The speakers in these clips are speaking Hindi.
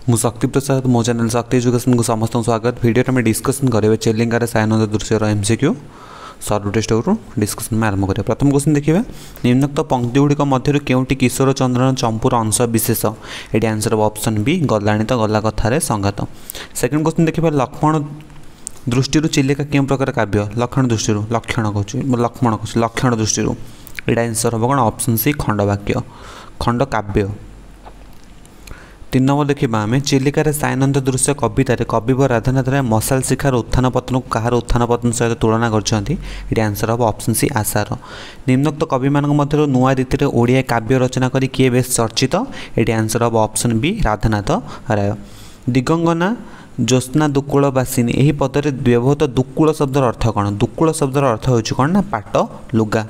मु शक्ति प्रसाद मो चैनल शक्ति एजुकेशन को समस्त स्वागत। वीडियो में डिस्कसन करेंगे चिलिकार सायनंद दृश्यर एमसीक्यू सर्व टेस्ट डिस्कसन में आरंभ करें। प्रथम क्वेश्चन देखिए, निम्नोक्त पंक्ति गुड़िक मध्य केउटी किशोर चंद्रन चंपूर अंश विशेष? ये आंसर ऑप्शन बी गलाणी तो गला कथार संगात। सेकेंड क्वेश्चन देखिए, लक्ष्मण दृष्टि चिलिका केउ प्रकार काव्य? लक्षण दृष्टि लक्षण कहूँ लक्ष्मण कहूँ लक्षण दृष्टि ये आंसर हम कौन? ऑप्शन सी खंडवाक्य खंड काव्य। 3 नंबर देखा आम चिलिकार सायनंद दृश्य कवितार कविवर राधानाथ राय मशाल शिखार उत्थान पतन को कहार उत्थान पतन सहित तुलना कर आंसर हम ऑप्शन सी आशार। निम्नोक्त कवि मान मध्य नुआ रीति ओडिया काव्य रचना करी किए बेस चर्चित? ये आंसर हम ऑप्शन बी राधानाथ राय। दिगंगना ज्योत्स्ना दुकूलवासिनी यही पदर व्यवहृत दुकूल शब्दर अर्थ कौन? दुकूल शब्दर अर्थ हो कौन ना पाट लुगा।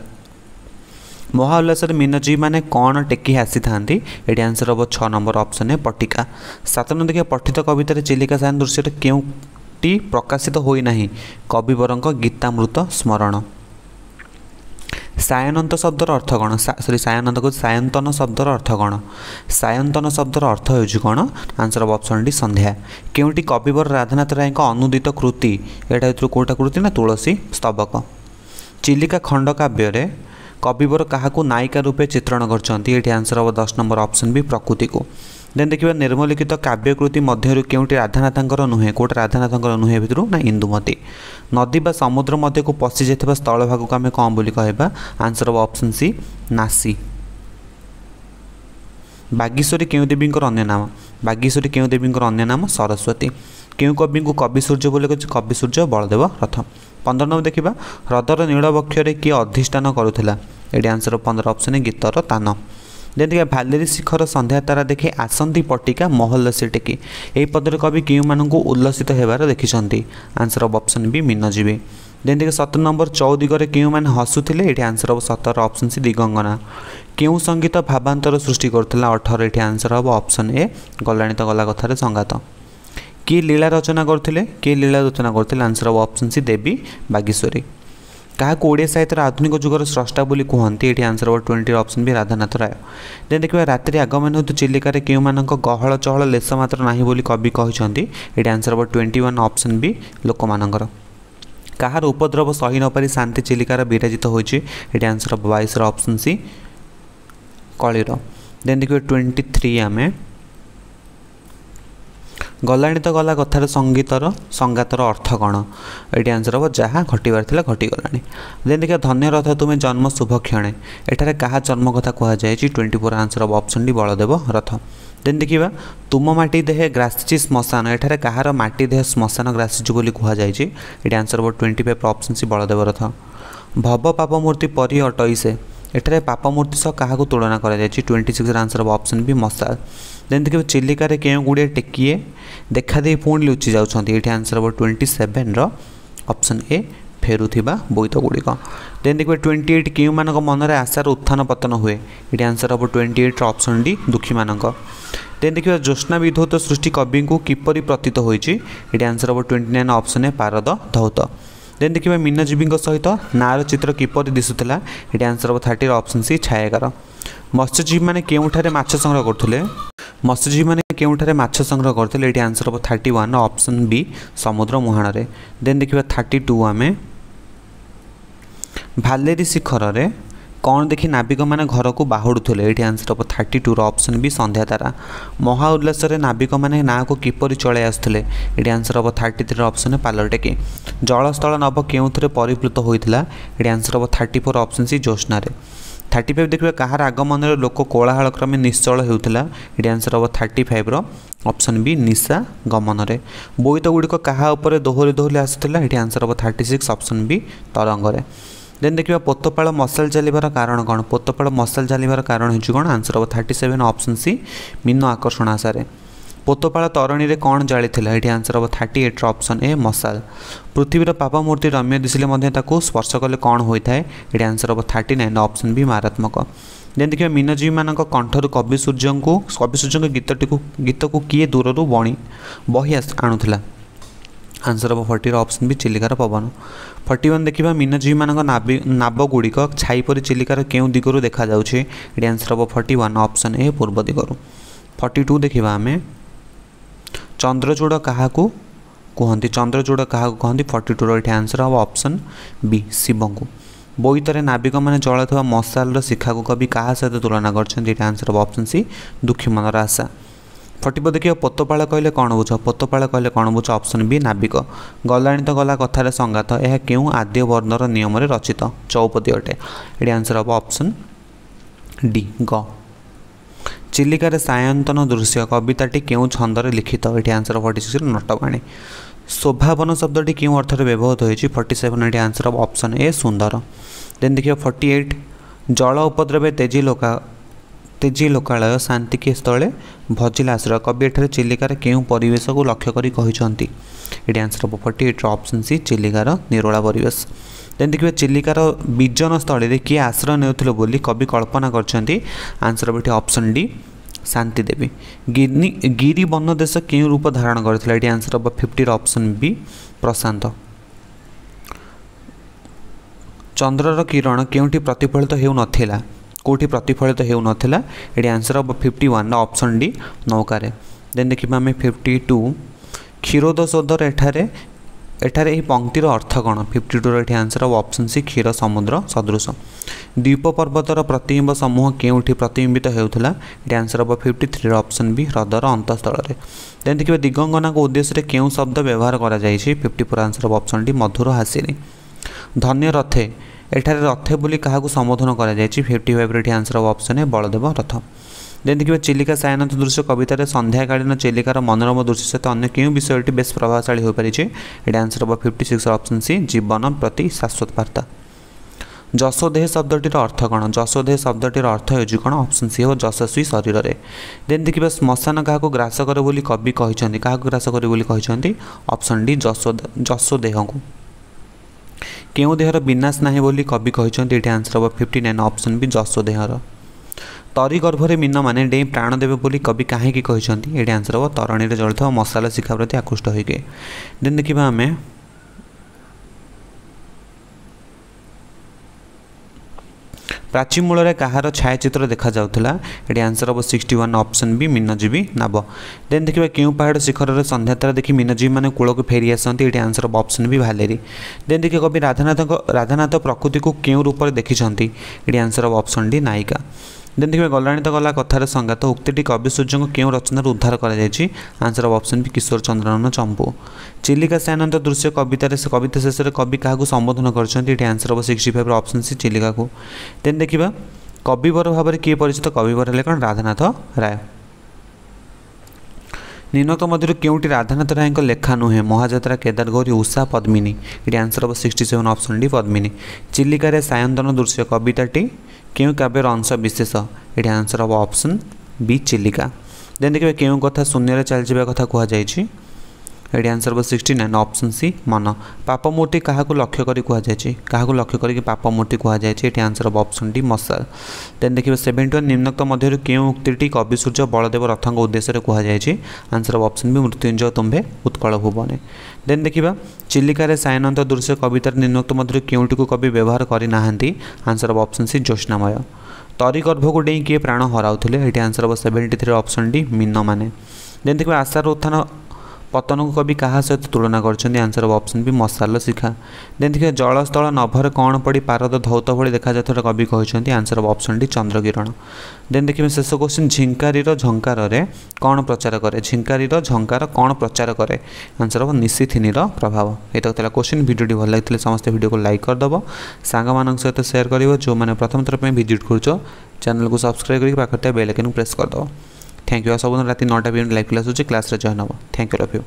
महाउल्लास मीनजी मैंने कौन टेकी आसी था? ये आंसर हम 6 नंबर ऑप्शन है पट्टिका। 7 नंबर देखिए, पठित कवितार चिलिका सायन दृश्य केउटी प्रकाशित होना? कविवर गीतामृत स्मरण। सायनंत शब्दर अर्थ कौन? सॉरी सायनंत को सायंतन शब्दर अर्थ कौन? सायंतन शब्दर अर्थ हो कौन? आंसर ऑप्शन डी संध्या। केउटी कविवर राधानाथ राय अनुदित कृति? यहाँ कौटा कृति ना तुलसी स्तबक। चिलिका खंड काव्य कविवर क्या नायिका रूपे चित्रण कर? आंसर हम 10 नंबर ऑप्शन भी प्रकृति को। देन देखिए, निर्मलिखित काव्यकृति मध्य केउटी राधानाथंकर नुहे? कौट राधानाथंकर नुहे भितर ना इंदुमती। नदी बा समुद्र मध्य को पशि जाता स्थल भाग को आम कौन बोली कहबा? आंसर हम ऑप्शन सी नासी। बागीश्वरी केउ देवी अन्य नाम? बागीश्वरी केउ देवी अन्य नाम? सरस्वती। केउ कवि को कवि सूर्य बोले? कवि सूर्य बलदेव रथ। 15 नंबर देखा, ह्रदर नीलवक्षरे किए अधिष्ठान करुला? ये आंसर 15 ऑप्शन है गीतर तान। देन देखिए, भालेरी शिखर संध्या तारा देखे आसंती पट्टिका महल्लासी टेकी यही पदर कवि केउ मानू उल्लसित होबार देखिं? आंसर ऑफ ऑप्शन बी मीनजीवी। देन देखिए, 17 नंबर चौदिगरे केउ मैंने हसुले? ये आंसर हम 17 ऑप्शन सी दिगंगना। केउ संगीत भावांतर सृष्टि करथिला? 18 ये आंसर हम ऑप्शन ए गलाणी तो गला कथार संगात। किए लीला रचना करथिले? किए लीला रचना करथिले? आंसर हम ऑप्शन सी देवी बागीश्वरी। क्या ओडिया साहित्य आधुनिक जुगर स्रष्टा बोली कहते? ये आंसर हम 20 ऑप्शन भी राधानाथ राय। देन देखिए, रात्रि आगमन हेतु चिलिकार केउ मानक गहल चहल लेस मात्र नाही बोली कवि कहते? ये आंसर हम 21 ऑप्शन भी लोकमानकर। कहार उपद्रव सही न पारि शांति चिलिकार विराजित होइछि? ये आंसर हम 22 ऑप्शन सी कलिर। देन देखिए, 23 आम गलाणी तो गला कथार संगीतर संगातर अर्थ कौन? ये आंसर हम जहाँ घटबार था घटीगलानी। देन देखिए, धन्य रथ तुम्हें जन्म शुभ क्षणे एठारे क्या जन्म कथा कहुई? 24 आंसर हम ऑप्शन डी बलदेव रथ। देन देखा, तुम माटी देहे ग्रासीची श्मशान एठारे कहार माटी देह श्मशान ग्रासीची बोली कहुई? ये आंसर हम 25 ऑप्शन सी बलदेव रथ। भव पाप मूर्ति परी अटई से एठारे पाप मूर्ति सह क्या तुलना कर? 26 आंसर हम ऑप्शन बी मशाल। देन देखिए, चिलिकार केउ गुड़े टेकिए देखा दे पुणी लुचि जाउछंती? ये आंसर हम 27 ऑप्शन ए फेरुथिबा बोईत गुड़िक। देन देखिए, 28 केउ मानक मनरे आशार उत्थान पतन हुए? ये आंसर हम 28 ऑप्शन डी दुखी मानक। देन देखिए, ज्योत्स्ना विधौत सृष्टि कवि को किपरि प्रतीत होइछि? ये आंसर हम 29 ऑप्शन ए पारद धौत। देन देखिए, मीनजीवी सहित नार चित्र किपरि दिशुला? ये आंसर हम 30 ऑप्शन सी छायाकार। मत्स्यजीवी मैंने केउठारे माछ संग्रह करथिले? मत्स्यजीवी मैंने केउठारे माछ संग्रह करथिले? ये आंसर हम 31 ऑप्शन बी समुद्र मुहाण। देन देखिए, 32 आम भालेरी शिखर रे कौन देखी नाविक मैंने घर को बाहुड़ुले? ये आंसर हम 32 ऑप्शन बी संध्या तारा। महाउल्लास नाविक मैंने ना को किपरि चले आसुले? ये आंसर हम 33 ऑप्शन पालर टेकी। जलस्थल नभ केउथरे परिप्लुत होइथिला? ये आंसर हम 34 ऑप्शन सी ज्योत्स्ना। 35 देखिए, कहार आगमन लोक कोलाहल क्रमे निश्चल होता? ये आंसर हम 35 ऑप्शन बी निशा गमन। बोईत गुड़िक क्या दोहरी दोहरी आसूला? ये आंसर हम 36 ऑप्शन बी तरंग। देन देखिए, पोतपाଳ मशाल चलिबार कारण कौन? पोतपाଳ मशाल चलिबार कारण हो कौन? आंसर हम 37 ऑप्शन सी मीन आकर्षण आशारे। पोतपाळ तरणी रे कौन जाली? ये आंसर हम 38 ऑप्शन ए मशाल। पृथ्वीर पाप मूर्ति रम्य दिशले स्पर्श कले कौन होता है? ये आंसर हम 39 ऑप्शन बी मारात्मक। देन देखिए, मीनजीवी मान कंठर कवि सूर्य गीत को किए दूर बही आणुला? आंसर हम 40 ऑप्शन भी चिलिकार पवन। 41 देखा, मीनजीवी मान नाव गुड़िक छाई परी चिलिकार केउ दिगरू देखा जाउछे? ये आंसर हम 41 ऑप्शन ए पूर्व दिगरू। 42 देखा आम चंद्रचूड़ क्या कहती चंद्रचूड़ क्या कहती 42 ये आंसर हम ऑप्शन बी शिव को। बोईतरे नाविक मैंने जलुवा मशाल शिखा को कवि क्या सहित तुलना कर आंसर हम ऑप्शन सी दुखी मनर आशा। 44 देखिए पोतपाଳ कहले कौन बुझ पोतपाଳ कहले कौन बुझ ऑप्शन बी नाविक। गलाणी तो गला कथार संगात यह क्यों आद्य वर्णर नियम रचित चौपदी अटे ये आंसर हम ऑप्शन डी ग। चिलिकार सायंतन दृश्य कविताटी क्यों छंदर लिखित ये आंसर 46 नटवाणी। शोभावन शब्दटी क्यों अर्थ व्यवहृत होती 47 ये आंसर हम ऑप्शन ए सुंदर। देन देखिए 48 जल उपद्रवे तेजी लोकालय शांति के स्थले भजिला आश्रय कवि एठारे चिलिकार क्यों परिवेश को लक्ष्य करी कहिसंती ये आंसर हम 48 ऑप्शन सी चिलिकार निरोला परिवेश। देन देखिए चिलिकार विजन स्थल में किए आश्रय नेउथिले बोली कवि कल्पना करछंती आंसर हम ऑप्शन डी शांति देवी। गिरी वन देश क्यों रूप धारण करथिला ये आंसर हम 50 ऑप्शन बी प्रशांत। चंद्रर किरण क्योंठी प्रतिफलित हेउ नथिला कोठी प्रतिफलित हेउ नथिला ये आंसर हम 51 ऑप्शन डी नौकार। देन देखिबा हमें 52 क्षीरोदशोधर एठारे पंक्तिर अर्थ कौन 52 ये आंसर हम ऑप्शन सी क्षीर समुद्र सदृश। द्वीप पर्वतर प्रतिबिंब समूह क्योंठी प्रतिबिंबित हेउथला ये आंसर हम 53 ऑप्शन बी ह्रदर अंतस्थल रे। देन देखिए दिगंगना को उद्देश्य क्यों शब्द व्यवहार करा जायछि 54 आंसर हम ऑप्शन डी मधुर हासिनी। धन्य रथे एठारे रथे बोली क्या संबोधन करा जायछि 55 आंसर हम option A Baldev Rath. Then देखिए चिलिका सायंत दृश्य कवितार संध्याकालीन चिलिकार मनोरम दृश्य सहित अन्य क्यों विषयटी बेस प्रभावशाली हो पारे ये आंसर हम 56 ऑप्शन सी जीवन प्रति शाश्वत वार्ता। जशोदेह शब्दटीर अर्थ कौन जशोदेह शब्दटीर अर्थ हो कौन ऑप्शन सी हो यशस्वी शरीर रे। देन देखिए श्मशान क्या ग्रास करे बोली कवि कहते क्या ग्रास करे बोली कहते ऑप्शन डी जशोदेह को। क्यों देहर विनाश ना बोली कवि कहते ये आंसर हम 59 ऑप्शन बी जशोदेहर। तरी गर्भरे मीन मैंने डे प्राण देवे बोली कवि कहीं कहते ये आंसर हम तरणी में जलुवा मशाल शिखा प्रति आकृष्ट होके। देन देखा आम प्राची मूल कहार छायाचित्र देखा जाउथला ये आंसर हम 61 ऑप्शन बी मीनजीवी नाव। देन देखिए क्यों पहाड़ शिखर में संध्यातारा देखी मीनजीवी मैंने कूल को फेरी आसती ये आंसर हम ऑप्शन बी भालेरी। देन देखिए कवि राधानाथ प्रकृति को क्यों रूप में देखिंट ये आंसर हम ऑप्शन डी नायिका। देन देखिए गलाणी तो गला कथार संगात उक्ति कवि सूर्य को क्यों रचनार उद्धार कर आंसर हम ऑप्शन बी किशोर चंद्रन चंपू। चिलिका सायंत दृश्य कविता शेष में कवि क्या संबोधन कर आंसर हम 65 ऑप्शन सी चिलिका को। देन देखा कविवर भाव में किए परिचित कविवर हेले कौन राधानाथ राय। निम्नक मध्य क्योंटी राधानाथ राय लेखा नुहे महाजात्रा केदारगौरी उषा पद्मिनी ये आंसर हम 67 ऑप्शन डी पद्मिनी। चिलिकार सायंतन दृश्य कविताटी क्यों काव्यर अंश विशेष ये आंसर हम ऑप्शन बी चिलिका। देन देखिए क्यों कथा शून्य चलजा कथा कहुई ये आंसर हम 69 ऑप्शन सी मन। पाप मूर्ति क्या लक्ष्य करी क्या लक्ष्य करके पाप मूर्ति कहुए ये आंसर हम ऑप्शन डी मशाल। देन देखिए 71 निम्नक्त मध्य क्यों उक्ति कवि सूर्य बलदेव रथ उद्देश्य कहुई आंसर हम ऑप्शन बी मृत्युंजय तुम्भे उत्कल भुवने। देन देखा चिलिकार सायंत दृश्य कवितार निम्नक्त मध्य क्योंटी को कवि व्यवहार करना आंसर हम ऑप्शन सी ज्योत्स्नामय। तरी गर्भ को डेई किए प्राण हराउथिले ये आंसर हम 73 ऑप्शन डी मीन मैंने। देन देखिए आशार उत्थान पतन को कवि क्या सहित तुलना कर आंसर हम ऑप्शन बी मशाल शिखा। देन देखिए जलस्थल नभर कौन पड़ी पारद धौत भाई देखा जाता कवि कहते आंसर हम ऑप्शन डी चंद्रकिरण। देन देखिए शेष क्वेश्चन झिंकारीर झंकार कौन प्रचार करे झिंकारीर झंकार कौन प्रचार करे आंसर हम निशिथिनीर प्रभाव। ये क्वेश्चन भिडियो भल लगी समस्त भिडियो को लाइक करदेव सांग सहित सेयार कर जो मैंने प्रथम थर विजिट कर चैनल को सब्सक्राइब करके पाखर बेल आइकन प्रेस करदेव। Thank you. सब रात 9टा PM लाइव क्लास हो क्लास जॉइन हम। Thank you love you.